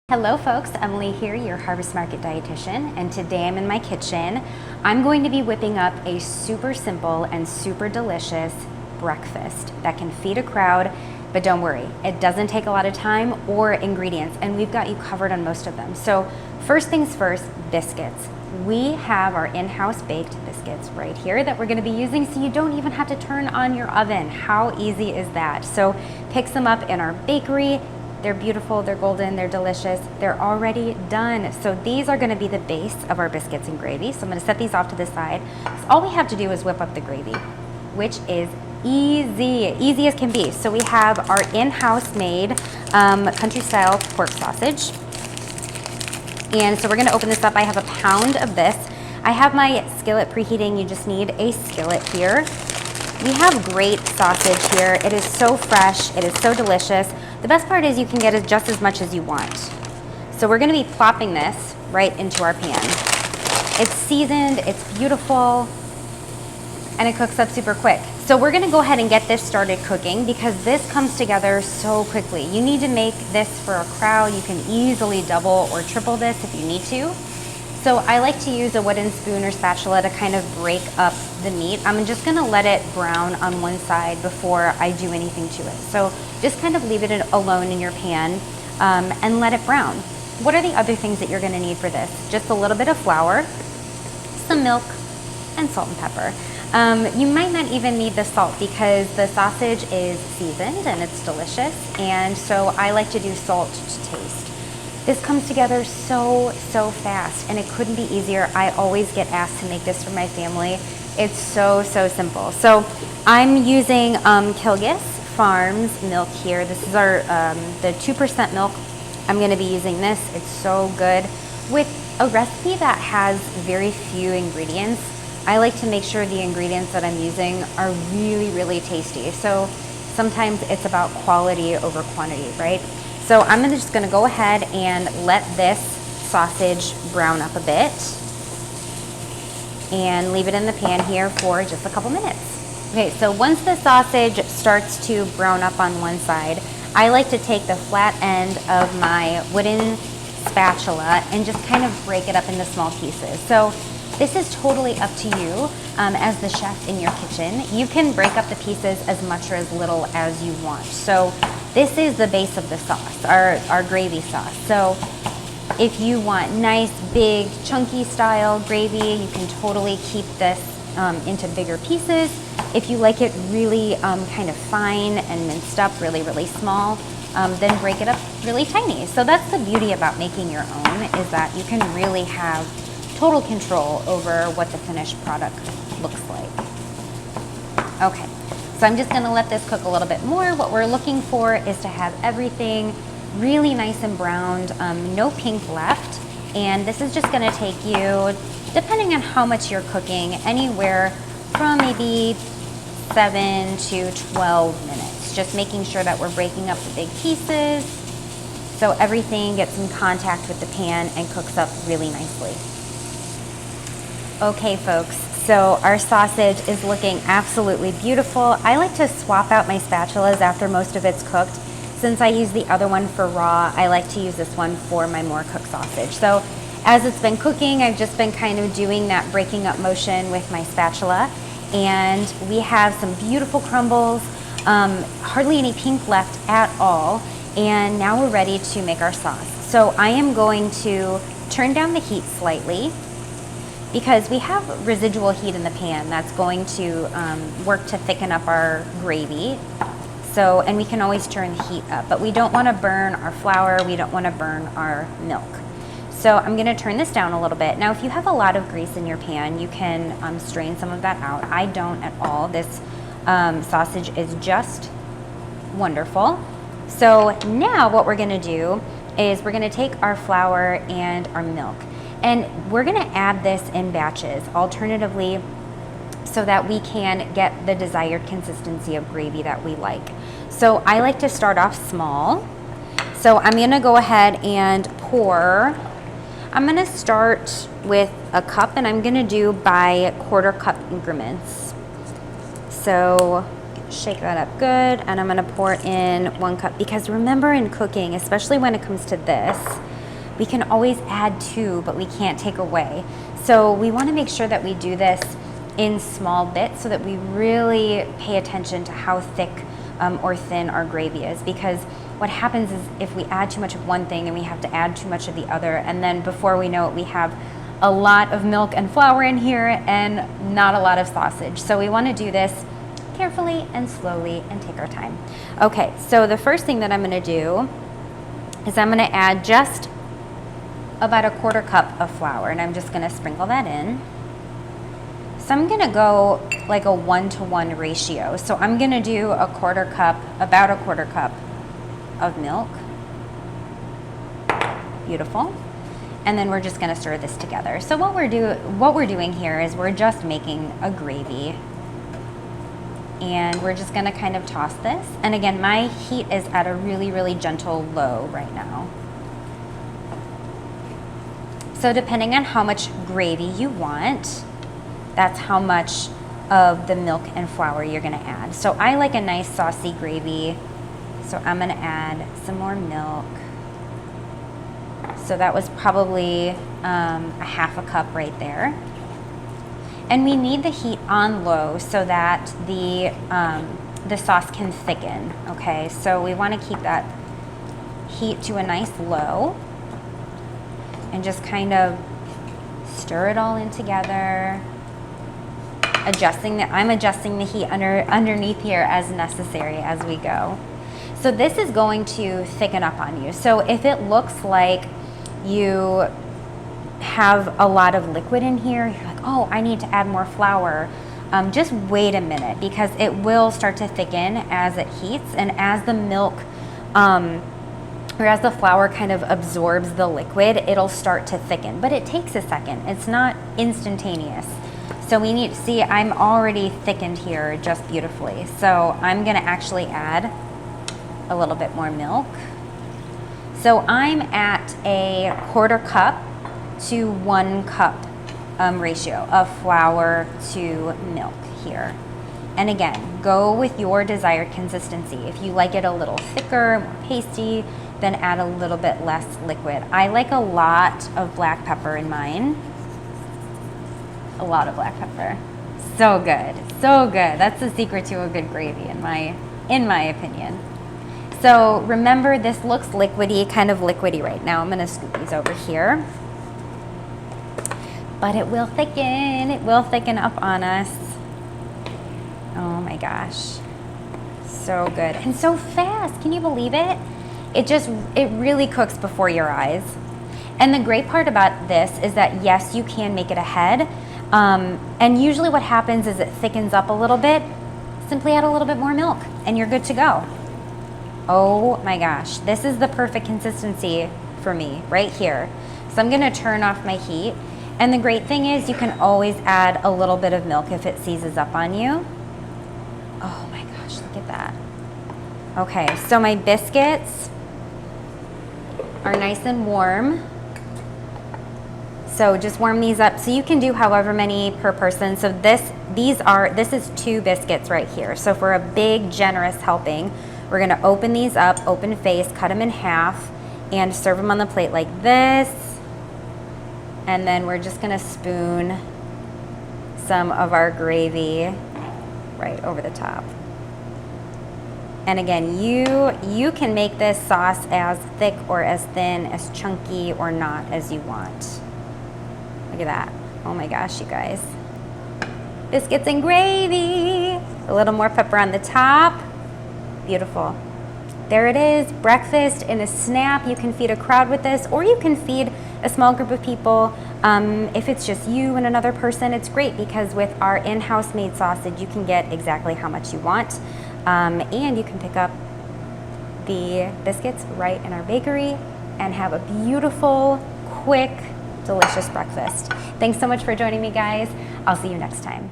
Hello folks, Emily here, your Harvest Market dietitian, and today I'm in my kitchen. I'm going to be whipping up a super simple and super delicious breakfast that can feed a crowd, but don't worry, it doesn't take a lot of time or ingredients, and we've got you covered on most of them. So first things first, biscuits. We have our in-house baked biscuits right here that we're going to be using, so you don't even have to turn on your oven. How easy is that? So pick some up in our bakery. They're beautiful, they're golden, they're delicious, they're already done. So these are gonna be the base of our biscuits and gravy. So I'm gonna set these off to the side. So all we have to do is whip up the gravy, which is easy as can be. So we have our in-house made country style pork sausage. And so we're gonna open this up. I have a pound of this. I have my skillet preheating. You just need a skillet here. We have great sausage here. It is so fresh, it is so delicious. The best part is you can get just as much as you want. So we're gonna be plopping this right into our pan. It's seasoned, it's beautiful, and it cooks up super quick. So we're gonna go ahead and get this started cooking because this comes together so quickly. You need to make this for a crowd. You can easily double or triple this if you need to. So I like to use a wooden spoon or spatula to kind of break up the meat. I'm just gonna let it brown on one side before I do anything to it. So just kind of leave it alone in your pan and let it brown. What are the other things that you're gonna need for this? Just a little bit of flour, some milk, and salt and pepper. You might not even need the salt because the sausage is seasoned and it's delicious, and so I like to do salt to taste. This comes together so fast, and it couldn't be easier. I always get asked to make this for my family. It's so simple. So I'm using Kilgis Farms milk here. This is our the 2% milk. I'm gonna be using this. It's so good. With a recipe that has very few ingredients, I like to make sure the ingredients that I'm using are really tasty. So sometimes it's about quality over quantity, right? So I'm just gonna go ahead and let this sausage brown up a bit and leave it in the pan here for just a couple minutes. Okay, so once the sausage starts to brown up on one side, I like to take the flat end of my wooden spatula and just kind of break it up into small pieces. So this is totally up to you as the chef in your kitchen. You can break up the pieces as much or as little as you want. So this is the base of the sauce, our gravy sauce. So if you want nice, big, chunky style gravy, you can totally keep this into bigger pieces. If you like it really kind of fine and minced up, really small, then break it up really tiny. So that's the beauty about making your own, is that you can really have total control over what the finished product looks like. Okay. So I'm just gonna let this cook a little bit more. What we're looking for is to have everything really nice and browned, no pink left. And this is just gonna take you, depending on how much you're cooking, anywhere from maybe 7 to 12 minutes. Just making sure that we're breaking up the big pieces so everything gets in contact with the pan and cooks up really nicely. Okay, folks. So our sausage is looking absolutely beautiful. I like to swap out my spatulas after most of it's cooked. Since I use the other one for raw, I like to use this one for my more cooked sausage. So as it's been cooking, I've just been kind of doing that breaking up motion with my spatula. And we have some beautiful crumbles, hardly any pink left at all. And now we're ready to make our sauce. So I am going to turn down the heat slightly, because we have residual heat in the pan that's going to work to thicken up our gravy. So, and we can always turn the heat up, but we don't want to burn our flour, we don't want to burn our milk. So I'm gonna turn this down a little bit. Now, if you have a lot of grease in your pan, you can strain some of that out. I don't at all. This sausage is just wonderful. So now what we're gonna do is we're gonna take our flour and our milk, and we're gonna add this in batches, alternatively, so that we can get the desired consistency of gravy that we like. So I like to start off small. So I'm gonna go ahead and pour. I'm gonna start with a cup, and I'm gonna do by quarter cup increments. So shake that up good, and I'm gonna pour in 1 cup, because remember in cooking, especially when it comes to this, we can always add to, but we can't take away. So we want to make sure that we do this in small bits so that we really pay attention to how thick or thin our gravy is, because what happens is if we add too much of one thing and we have to add too much of the other, and then before we know it, we have a lot of milk and flour in here and not a lot of sausage. So we want to do this carefully and slowly and take our time. Okay, so the first thing that I'm going to do is I'm going to add just about a 1/4 cup of flour, and I'm just going to sprinkle that in. So I'm going to go like a 1-to-1 ratio. So I'm going to do a 1/4 cup, about a 1/4 cup of milk. Beautiful. And then we're just going to stir this together. So what we're doing here is we're just making a gravy. And we're just going to kind of toss this. And again, my heat is at a really, really gentle low right now. So depending on how much gravy you want, that's how much of the milk and flour you're going to add. So I like a nice saucy gravy. So I'm going to add some more milk. So that was probably a 1/2 cup right there. And we need the heat on low so that the sauce can thicken, okay? So we want to keep that heat to a nice low and just kind of stir it all in together. I'm adjusting the heat underneath here as necessary as we go. So this is going to thicken up on you. So if it looks like you have a lot of liquid in here, you're like, oh, I need to add more flour. Just wait a minute, because it will start to thicken as it heats, and as the milk or as the flour kind of absorbs the liquid, it'll start to thicken. But it takes a second. It's not instantaneous. So we need to see, I'm already thickened here just beautifully. So I'm gonna actually add a little bit more milk. So I'm at a 1/4 cup to 1 cup ratio of flour to milk here. And again, go with your desired consistency. If you like it a little thicker, more pasty, then add a little bit less liquid. I like a lot of black pepper in mine. A lot of black pepper. So good, so good. That's the secret to a good gravy in my opinion. So remember, this looks liquidy, kind of liquidy right now. I'm gonna scoop these over here. But it will thicken up on us. Oh my gosh, so good and so fast. Can you believe it? It really cooks before your eyes. And the great part about this is that yes, you can make it ahead. And usually what happens is it thickens up a little bit. Simply add a little bit more milk and you're good to go. Oh my gosh, this is the perfect consistency for me right here. So I'm gonna turn off my heat. And the great thing is you can always add a little bit of milk if it seizes up on you. Oh my gosh, look at that. Okay, so my biscuits are nice and warm. So just warm these up. So you can do however many per person. So this is 2 biscuits right here. So for a big, generous helping, we're gonna open these up, open face, cut them in half, and serve them on the plate like this. And then we're just gonna spoon some of our gravy right over the top. And again, you can make this sauce as thick or as thin, as chunky or not as you want. Look at that. Oh my gosh, you guys. Biscuits and gravy. A little more pepper on the top. Beautiful. There it is, breakfast in a snap. You can feed a crowd with this, or you can feed a small group of people. If it's just you and another person, it's great because with our in-house made sausage, you can get exactly how much you want. And you can pick up the biscuits right in our bakery and have a beautiful, quick, delicious breakfast. Thanks so much for joining me, guys. I'll see you next time.